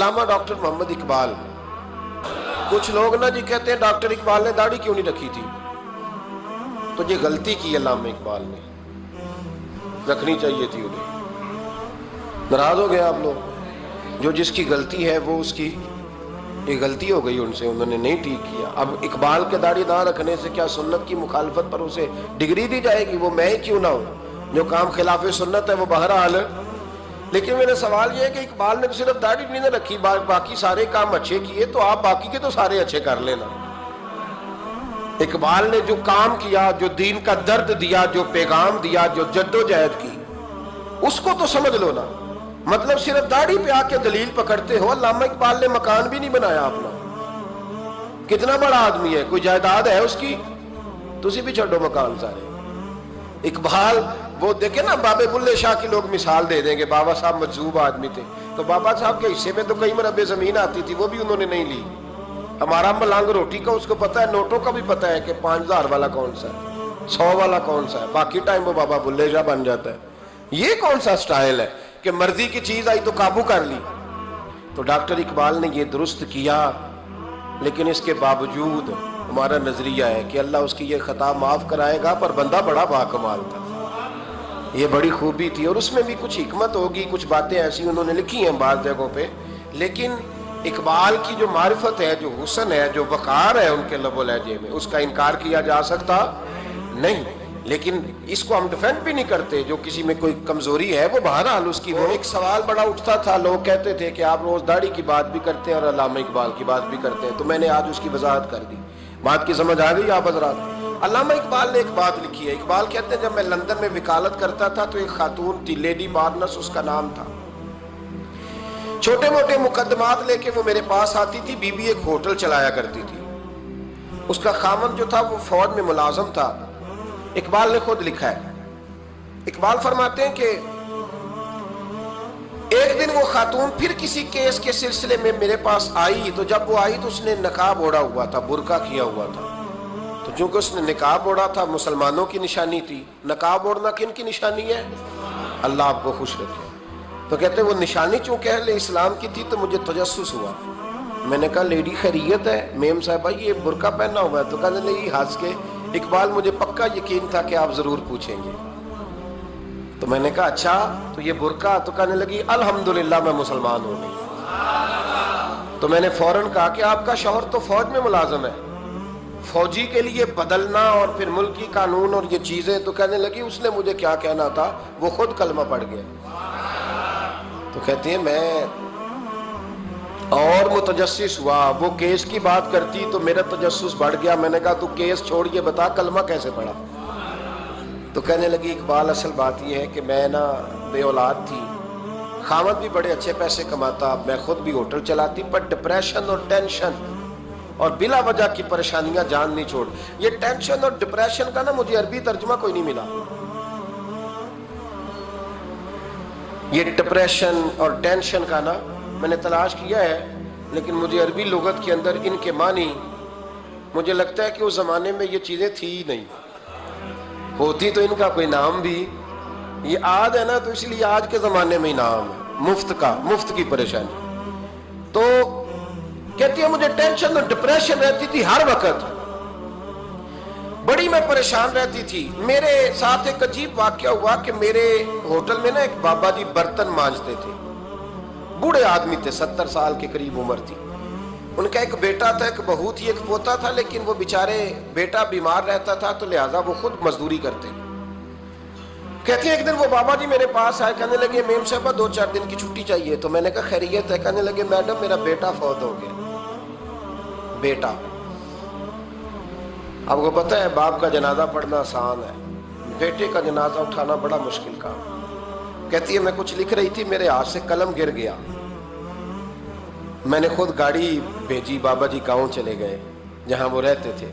علامہ doctor محمد اقبال. کچھ لوگ نا جی کہتے ہیں ڈاکٹر اقبال نے داڑھی کیوں نہیں رکھی تھی. تو یہ غلطی کی علامہ اقبال نے, رکھنی چاہیے تھی انہیں. ناراض ہو گئے آپ لوگ. جو جس کی غلطی ہے وہ اس کی یہ غلطی ہو گئی ان سے, انہوں نے نہیں ٹھیک کیا. اب اقبال کے داڑھی نہ رکھنے سے کیا سنت کی مخالفت پر اسے ڈگری دی جائے گی؟ وہ میں ہی کیوں نہ ہوں, جو کام خلاف سنت ہے وہ بہرحال. لیکن میرا سوال یہ ہے کہ اقبال نے تو صرف داڑھی نہیں رکھی, باقی سارے کام اچھے کیے, تو آپ باقی کے تو سارے اچھے کر لینا. اقبال نے جو کام کیا, جو دین کا درد دیا, جو پیغام دیا, جو جدوجہد کی, اس کو تو سمجھ لو نا. مطلب صرف داڑھی پہ آ کے دلیل پکڑتے ہو. علامہ اقبال نے مکان بھی نہیں بنایا اپنا. کتنا بڑا آدمی ہے, کوئی جائیداد ہے اس کی؟ تسی بھی چھوڑو مکان سارے. اقبال وہ دیکھیں نا, بابے بلے شاہ کی لوگ مثال دے دیں گے, بابا صاحب مجذوب آدمی تھے, تو بابا صاحب کے حصے میں تو کئی مربع زمین آتی تھی, وہ بھی انہوں نے نہیں لی. ہمارا ملانگ روٹی کا اس کو پتا ہے, نوٹوں کا بھی پتا ہے کہ 5000 والا کون سا ہے, 100 والا کون سا ہے. باقی ٹائم وہ بابا بلے شاہ بن جاتا ہے. یہ کون سا سٹائل ہے کہ مرضی کی چیز آئی تو قابو کر لی؟ تو ڈاکٹر اقبال نے یہ درست کیا, لیکن اس کے باوجود ہمارا نظریہ ہے کہ اللہ اس کی یہ خطا معاف کرائے گا, پر بندہ بڑا باکمال تھا. یہ بڑی خوبی تھی, اور اس میں بھی کچھ حکمت ہوگی, کچھ باتیں ایسی انہوں نے لکھی ہیں بعض جگہوں پہ. لیکن اقبال کی جو معرفت ہے, جو حسن ہے, جو وقار ہے ان کے لب و لہجے میں, اس کا انکار کیا جا سکتا نہیں. لیکن اس کو ہم ڈیفینڈ بھی نہیں کرتے. جو کسی میں کوئی کمزوری ہے وہ بہرحال اس کی. وہ ایک سوال بڑا اٹھتا تھا, لوگ کہتے تھے کہ آپ روز داڑھی کی بات بھی کرتے ہیں اور علامہ اقبال کی بات بھی کرتے ہیں, تو میں نے آج اس کی وضاحت کر دی. بات کی سمجھ آ گئی آپ حضرات؟ علامہ اقبال نے ایک بات لکھی ہے. اقبال کہتے ہیں جب میں لندن میں وکالت کرتا تھا تو ایک خاتون تھی, لیڈی بارنس اس کا نام تھا. چھوٹے موٹے مقدمات لے کے وہ میرے پاس آتی تھی. بی بی ایک ہوٹل چلایا کرتی تھی. اس کا خاوند جو تھا وہ فوج میں ملازم تھا. اقبال نے خود لکھا ہے, اقبال فرماتے ہیں کہ ایک دن وہ خاتون پھر کسی کیس کے سلسلے میں میرے پاس آئی, تو جب وہ آئی تو اس نے نقاب اوڑھا ہوا تھا, برقع کیا ہوا تھا. تو چونکہ اس نے نقاب اوڑھا تھا, مسلمانوں کی نشانی تھی. نقاب اوڑھنا کن کی نشانی ہے؟ اللہ آپ کو خوش رکھے. تو کہتے ہیں وہ نشانی چونکہ اہل اسلام کی تھی تو مجھے تجسس ہوا. میں نے کہا لیڈی خیریت ہے میم صاحبہ, یہ برقع پہنا ہوا ہے؟ تو کہنے لگی ہنس کے, اقبال مجھے پکا یقین تھا کہ آپ ضرور پوچھیں گے. تو میں نے کہا اچھا تو یہ برقع؟ تو کہنے لگی الحمدللہ میں مسلمان ہو گئی. تو میں نے فوراً کہا کہ آپ کا شوہر تو فوج میں ملازم ہے, فوجی کے لیے بدلنا اور پھر ملکی قانون اور یہ چیزیں. تو کہنے لگی اس نے مجھے کیا کہنا تھا, وہ خود کلمہ پڑھ گیا. تو کہتی ہیں میں اور متجسس ہوا, وہ کیس کی بات کرتی تو میرا تجسس بڑھ گیا. میں نے کہا تو کیس چھوڑ کے بتا کلمہ کیسے پڑھا؟ تو کہنے لگی اقبال اصل بات یہ ہے کہ میں نا بے اولاد تھی, خاوند بھی بڑے اچھے پیسے کماتا, میں خود بھی ہوٹل چلاتی, پر ڈپریشن اور ٹینشن اور بلا وجہ کی پریشانیاں جان نہیں چھوڑ. یہ ٹینشن اور ڈپریشن کا نا مجھے عربی ترجمہ کوئی نہیں ملا. یہ ڈپریشن اور ٹینشن کا نا میں نے تلاش کیا ہے, لیکن مجھے عربی لغت کے اندر ان کے معنی مجھے لگتا ہے کہ اس زمانے میں یہ چیزیں تھی ہی نہیں. ہوتی تو ان کا کوئی نام بھی, یہ آج ہے نا تو اس لیے آج کے زمانے میں ہی نام ہے مفت کا, مفت کی پریشانی. تو کہتی ہے مجھے ٹینشن اور ڈپریشن رہتی تھی ہر وقت, بڑی میں پریشان رہتی تھی. میرے ساتھ ایک عجیب واقعہ ہوا کہ میرے ہوٹل میں نا ایک بابا جی برتن مانجتے تھے, بوڑھے آدمی تھے, 70 سال کے قریب عمر تھی. ان کا ایک بیٹا تھا, ایک بہو تھی, ایک پوتا تھا, لیکن وہ بیچارے بیٹا بیمار رہتا تھا تو لہٰذا وہ خود مزدوری کرتے. کہتی ہیں ایک دن وہ بابا جی میرے پاس آئے, کہنے لگے میم صاحبہ 2-4 دن کی چھٹی چاہیے. تو میں نے کہا خیریت ہے؟ کہنے لگے میڈم میرا بیٹا فوت ہو گیا. بیٹا, آپ کو پتہ ہے باپ کا جنازہ پڑھنا آسان ہے, بیٹے کا جنازہ اٹھانا بڑا مشکل کام. کہتی ہے میں کچھ لکھ رہی تھی, میرے ہاتھ سے قلم گر گیا. میں نے خود گاڑی بھیجی, بابا جی گاؤں چلے گئے جہاں وہ رہتے تھے.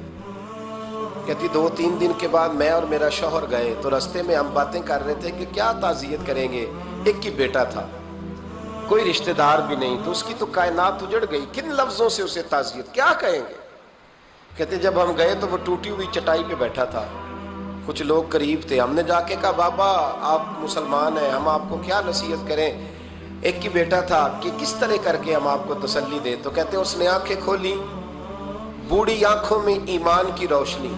کہتی 2-3 دن کے بعد میں اور میرا شوہر گئے تو رستے میں ہم باتیں کر رہے تھے کہ کیا تعزیت کریں گے, ایک ہی بیٹا تھا, کوئی رشتہ دار بھی نہیں, تو اس کی تو کائنات اجڑ گئی, کن لفظوں سے اسے تعزیت کیا کہیں گے. کہتے جب ہم گئے تو وہ ٹوٹی ہوئی چٹائی پہ بیٹھا تھا, کچھ لوگ قریب تھے. ہم نے جا کے کہا بابا آپ مسلمان ہیں, ہم آپ کو کیا نصیحت کریں. ایک کی بیٹا تھا کہ کس طرح کر کے ہم آپ کو تسلی دیں، تو کہتے ہیں اس نے آنکھیں کھولی، بوڑھی آنکھوں میں ایمان کی روشنی،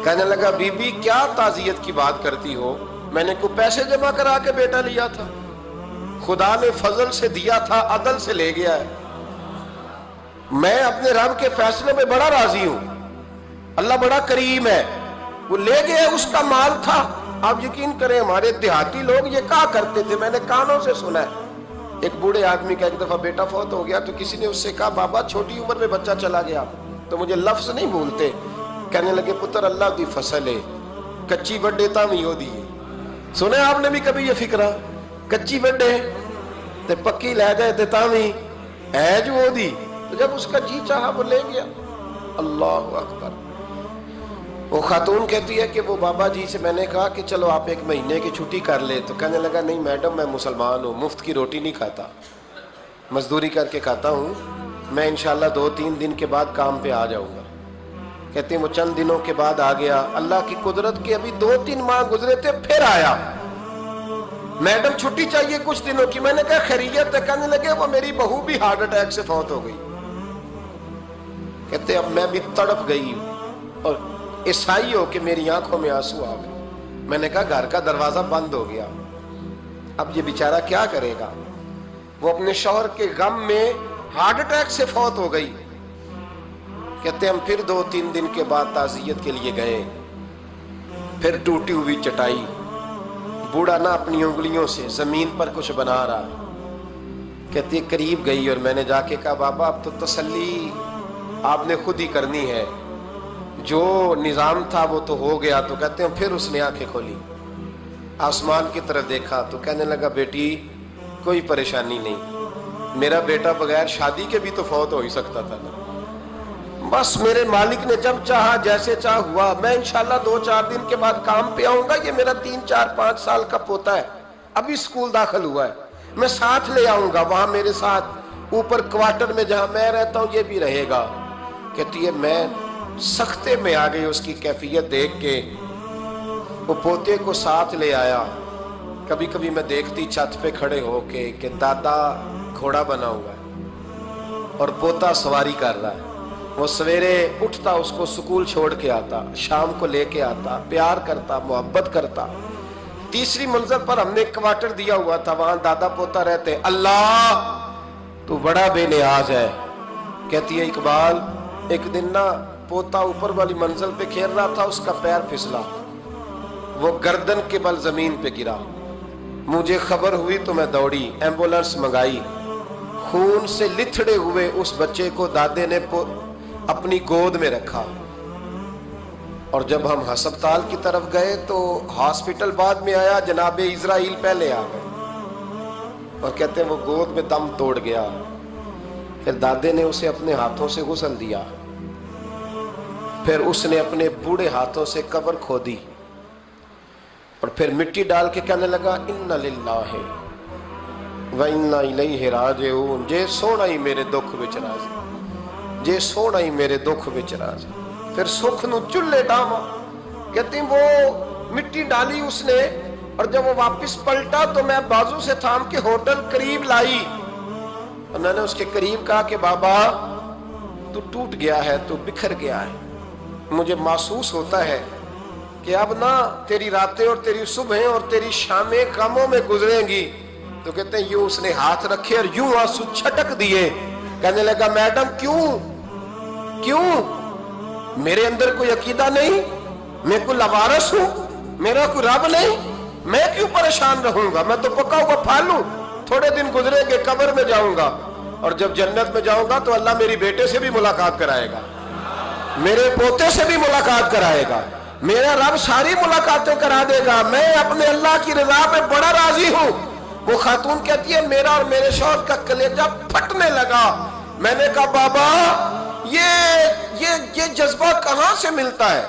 کہنے لگا بی بی کیا تعزیت کی بات کرتی ہو، میں نے کوئی پیسے جمع کرا کے بیٹا لیا تھا، خدا نے فضل سے دیا تھا، عدل سے لے گیا ہے، میں اپنے رب کے فیصلے میں بڑا راضی ہوں، اللہ بڑا کریم ہے، وہ لے گیا، اس کا مال تھا۔ آپ یقین کریں ہمارے دیہاتی لوگ یہ کہا کرتے تھے، میں نے کانوں سے سنا ہے، ایک بوڑھے آدمی کا ایک دفعہ بیٹا فوت ہو گیا تو کسی نے اس سے کہا بابا چھوٹی عمر میں بچہ چلا گیا تو مجھے لفظ نہیں بھولتے، کہنے لگے پتر اللہ دی فصل ہے، کچی بڑے تامی ہو دی، سنے آپ نے بھی کبھی یہ فکرہ، کچی بڑے تے پکی لے جائے تے تامی ہے جو ہو دی، تو جب اس کا جی چاہا وہ لے گیا۔ اللہ اکبر۔ وہ خاتون کہتی ہے کہ وہ بابا جی سے میں نے کہا کہ چلو آپ ایک مہینے کی چھٹی کر لے، تو کہنے لگا نہیں میڈم میں مسلمان ہوں، مفت کی روٹی نہیں کھاتا، مزدوری کر کے کھاتا ہوں، میں انشاءاللہ 2-3 دن کے بعد کام پہ آ جاؤں گا۔ کہتے ہیں وہ چند دنوں کے بعد آ گیا، اللہ کی قدرت کے ابھی 2-3 ماہ گزرے تھے پھر آیا، میڈم چھٹی چاہیے کچھ دنوں کی، میں نے کہا خیریت ہے، کہنے لگے وہ میری بہو بھی ہارٹ اٹیک سے فوت ہو گئی۔ کہتے اب میں بھی تڑپ گئی اور عیسائی ہو کہ میری آنکھوں میں آنسو آ گئے، میں نے کہا گھر کا دروازہ بند ہو گیا، اب یہ بیچارہ کیا کرے گا، وہ اپنے شوہر کے غم میں ہارٹ اٹیک سے فوت ہو گئی۔ کہتے ہم پھر 2-3 دن کے بعد تعزیت کے لیے گئے، پھر ٹوٹی ہوئی چٹائی، بوڑھا نہ اپنی انگلیوں سے زمین پر کچھ بنا رہا، کہتی قریب گئی اور میں نے جا کے کہا بابا اب تو تسلی آپ نے خود ہی کرنی ہے، جو نظام تھا وہ تو ہو گیا۔ تو کہتے ہیں پھر اس نے آنکھیں کھولی، آسمان کی طرف دیکھا تو کہنے لگا بیٹی کوئی پریشانی نہیں، میرا بیٹا بغیر شادی کے بھی تو فوت ہو ہی سکتا تھا نا، بس میرے مالک نے جب چاہا جیسے چاہ ہوا، میں انشاءاللہ 2-4 دن کے بعد کام پہ آؤں گا، یہ میرا 3-4-5 سال کا پوتا ہے، ابھی سکول داخل ہوا ہے، میں ساتھ لے آؤں گا، وہاں میرے ساتھ اوپر کوارٹر میں جہاں میں رہتا ہوں یہ بھی رہے گا۔ کہتی ہے میں سختے میں آ گئی اس کی کیفیت دیکھ کے، وہ پوتے کو ساتھ لے آیا، کبھی کبھی میں دیکھتی چھت پہ کھڑے ہو کے کہ دادا گھوڑا بنا ہوا ہے اور پوتا سواری کر رہا ہے، وہ سویرے اٹھتا اس کو سکول چھوڑ کے آتا، شام کو لے کے آتا، پیار کرتا، محبت کرتا۔ تیسری منزل پر ہم نے کوارٹر دیا ہوا تھا، وہاں دادا پوتا رہتے، اللہ تو بڑا بے نیاز ہے۔ کہتی ہے اقبال ایک دن نا پوتا اوپر والی منزل پہ کھیل رہا تھا، اس کا پیر پھسلا، وہ گردن کے بل زمین پہ گرا، مجھے خبر ہوئی تو میں دوڑی، ایمبولنس منگائی، خون سے لتھڑے ہوئے اس بچے کو دادے نے اپنی گود میں رکھا، اور جب ہم ہسپتال کی طرف گئے تو ہاسپٹل بعد میں آیا، جناب اسرائیل پہلے آ گئے، اور کہتے ہیں وہ گود میں دم توڑ گیا، پھر دادے نے اسے اپنے ہاتھوں سے غسل دیا، پھر اس نے اپنے بوڑھے ہاتھوں سے قبر کھودی اور پھر مٹی ڈال کے کہنے لگا اِنَّ لِلَّهِ وَإِنَّا إِلَيْهِ رَاجِعُونَ، جے سونا ہی میرے دکھ وچ راضی، جے سونا ہی میرے دکھ وچ راضی، پھر سکھ نو چلے ڈاما۔ کہتی وہ مٹی ڈالی اس نے، اور جب وہ واپس پلٹا تو میں بازو سے تھام کے ہوٹل قریب لائی، اور میں نے اس کے قریب کہا کہ بابا تو ٹوٹ گیا ہے، تو بکھر گیا ہے، مجھے محسوس ہوتا ہے کہ اب نہ تیری راتیں اور تیری صبحیں اور تیری شامیں غموں میں گزریں گی۔ تو کہتے ہیں یوں اس نے ہاتھ رکھے اور یوں آنسو چھٹک دیے، کہنے لگا میڈم کیوں میرے اندر کوئی عقیدہ نہیں، میں کوئی لوارث ہوں، میرا کوئی رب نہیں، میں کیوں پریشان رہوں گا، میں تو پکا ہوا پھل ہوں، تھوڑے دن گزرے گے قبر میں جاؤں گا، اور جب جنت میں جاؤں گا تو اللہ میری بیٹے سے بھی ملاقات کرائے گا، میرے پوتے سے بھی ملاقات کرائے گا، میرا رب ساری ملاقاتیں کرا دے گا، میں اپنے اللہ کی رضا پہ بڑا راضی ہوں۔ وہ خاتون کہتی ہے میرا اور میرے شوہر کا کلیجہ پھٹنے لگا، میں نے کہا بابا یہ جذبہ کہاں سے ملتا ہے،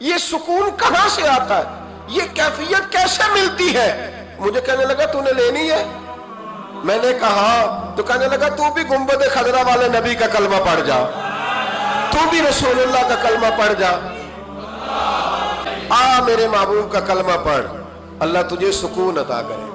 یہ سکون کہاں سے آتا ہے، یہ کیفیت کیسے ملتی ہے؟ مجھے کہنے لگا تو نے لینی ہے؟ میں نے کہا، تو کہنے لگا تو بھی گنبد خضرا والے نبی کا کلمہ پڑھ جا، تو بھی رسول اللہ کا کلمہ پڑھ جا، میرے محبوب کا کلمہ پڑھ، اللہ تجھے سکون عطا کرے۔